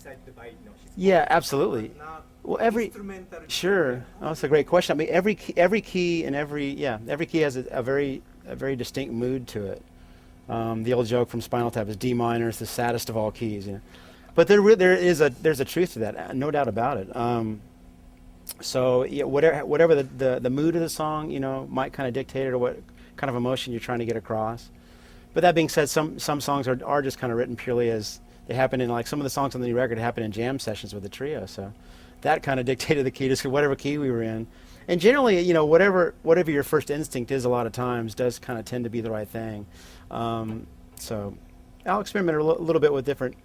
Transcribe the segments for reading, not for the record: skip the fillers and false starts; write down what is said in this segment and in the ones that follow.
decided by his Yeah, voice, absolutely. but not Well, every instrumental. sure. Oh, that's a great question. I mean, every key and every key has a very distinct mood to it. The old joke from Spinal Tap is D minor is the saddest of all keys. You know? But there's a truth to that, no doubt about it. So yeah, whatever the mood of the song, you know, might kind of dictate it or what kind of emotion you're trying to get across. But that being said, some songs are just kind of written purely as they happen in, like some of the songs on the new record happen in jam sessions with the trio. So that kind of dictated the key, just whatever key we were in. And generally, you know, whatever your first instinct is, a lot of times does kind of tend to be the right thing. So I'll experiment little bit with different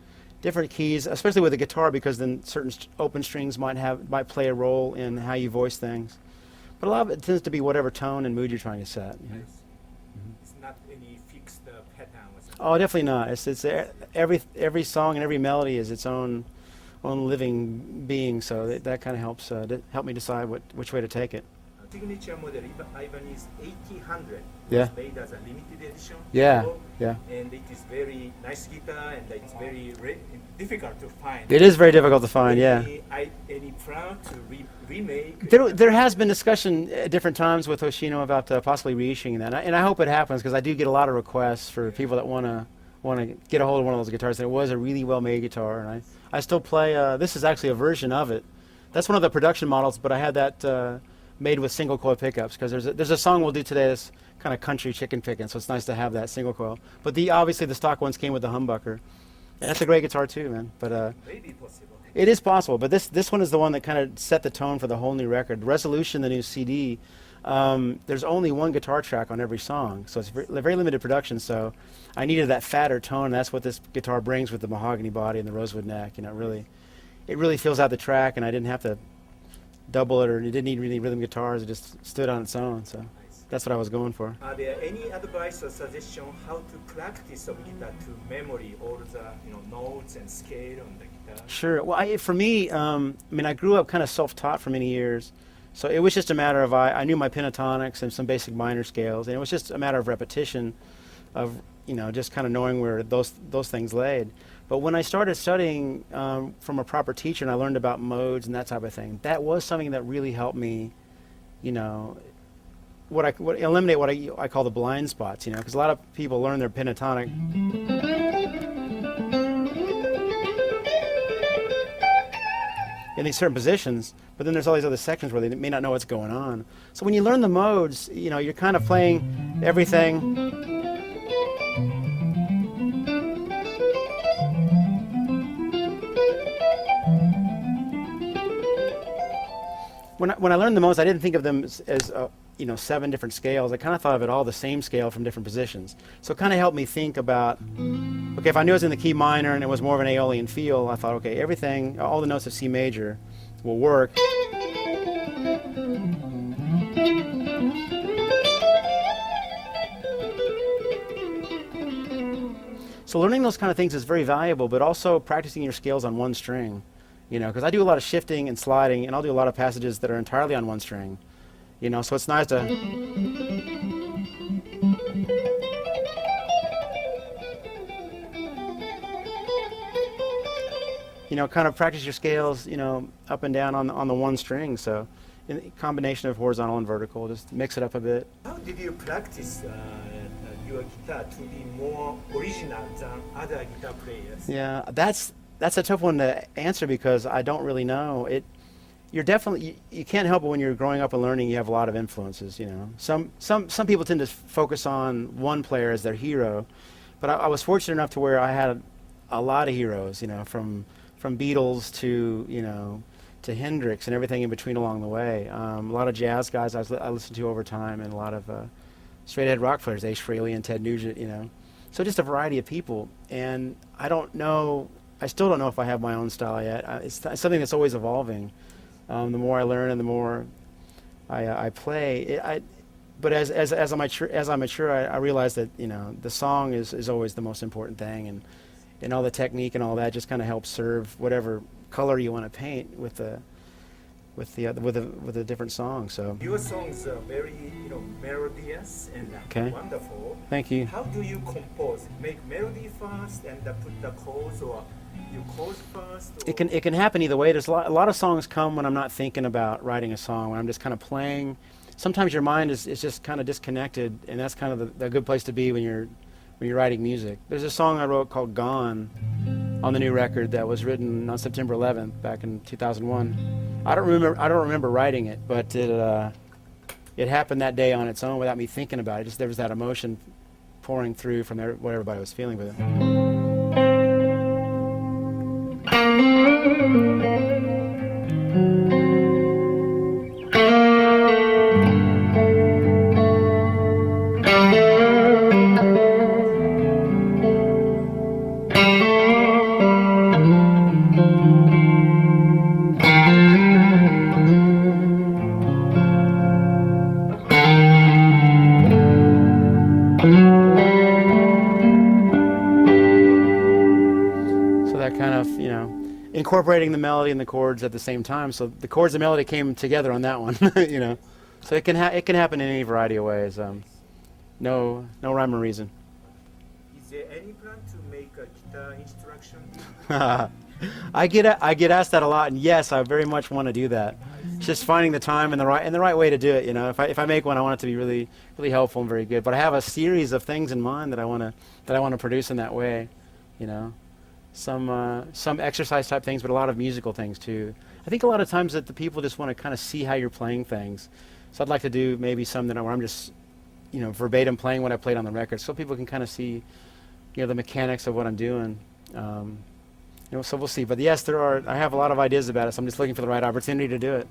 keys, especially with the guitar, because then certain open strings might play a role in how you voice things. But a lot of it tends to be whatever tone and mood you're trying to set. You know? Nice. It's not any fixed pattern or something. Oh, definitely not. Every song and every melody is its own living being. So that kind of helps help me decide which way to take it. Signature model Ibanez 1800 Yeah. was made as a limited edition. Yeah, model, yeah. And it is very nice guitar, and it's very difficult to find. It is very difficult to find. Yeah. Any plan to remake? There has been discussion at different times with Hoshino about possibly reissuing that, and I hope it happens because I do get a lot of requests for people that want to get a hold of one of those guitars. And it was a really well made guitar, and I still play. This is actually a version of it. That's one of the production models, but I had that made with single coil pickups because there's a song we'll do today that's kind of country chicken picking, so it's nice to have that single coil. But obviously the stock ones came with the humbucker. And that's a great guitar too, man. But Maybe possible. it is possible, but this one is the one that kind of set the tone for the whole new record. Resolution, the new CD, there's only one guitar track on every song, so it's very limited production. So I needed that fatter tone. And that's what this guitar brings with the mahogany body and the rosewood neck. You know, it really fills out the track, and I didn't have to double it, or it didn't need really rhythm guitars. It just stood on its own. So that's what I was going for. Are there any advice or suggestion how to practice of guitar to memory all the notes and scale on the guitar? Sure. Well, for me, I mean, I grew up kind of self-taught for many years, so it was just a matter of I knew my pentatonics and some basic minor scales, and it was just a matter of repetition, of just kind of knowing where those things laid. But when I started studying from a proper teacher and I learned about modes and that type of thing, that was something that really helped me, eliminate what I call the blind spots, because a lot of people learn their pentatonic in these certain positions, but then there's all these other sections where they may not know what's going on. So when you learn the modes, you're kind of playing everything. When I learned the modes, I didn't think of them as 7 different scales. I kind of thought of it all the same scale from different positions. So it kind of helped me think about, okay, if I knew it was in the key minor and it was more of an Aeolian feel, I thought, okay, all the notes of C major will work. So learning those kind of things is very valuable, but also practicing your scales on one string. Because I do a lot of shifting and sliding, and I'll do a lot of passages that are entirely on one string. So it's nice to kind of practice your scales, up and down on the one string. So in a combination of horizontal and vertical, just mix it up a bit. How did you practice your guitar to be more original than other guitar players? Yeah, that's a tough one to answer because I don't really know. You can't help it when you're growing up and learning. You have a lot of influences. Some people tend to focus on one player as their hero, but I was fortunate enough to where I had a lot of heroes. From Beatles to Hendrix and everything in between along the way. A lot of jazz guys I listened to over time, and a lot of straight ahead rock players, Ace Frehley and Ted Nugent. So just a variety of people, and I still don't know if I have my own style yet. It's something that's always evolving. The more I learn and the more I play, but as I mature, I realize that the song is always the most important thing, and all the technique and all that just kind of helps serve whatever color you want to paint with the different song. So your songs are very melodious and wonderful. Thank you. How do you compose? Make melody first and put the chords, or you chord first? Or It can happen either way. There's a lot of songs come when I'm not thinking about writing a song, when I'm just kind of playing. Sometimes your mind is just kind of disconnected, and that's kind of the good place to be when you're writing music. There's a song I wrote called "Gone" on the new record that was written on September 11th back in 2001. I don't remember writing it, but it happened that day on its own without me thinking about it. Just there was that emotion pouring through from what everybody was feeling with it. So that kind of, incorporating the melody and the chords at the same time. So the chords and melody came together on that one, So it can happen in any variety of ways. No rhyme or reason. is there any plan to make a guitar instruction? I get asked that a lot, and yes, I very much want to do that. It's just finding the time and the right way to do it. If I make one, I want it to be really really helpful and very good. But I have a series of things in mind that I want to produce in that way. Some exercise type things, but a lot of musical things too. I think a lot of times that the people just want to kind of see how you're playing things. So I'd like to do maybe some where I'm just verbatim playing what I played on the record, so people can kind of see the mechanics of what I'm doing. So we'll see. But yes, I have a lot of ideas about it, so I'm just looking for the right opportunity to do it.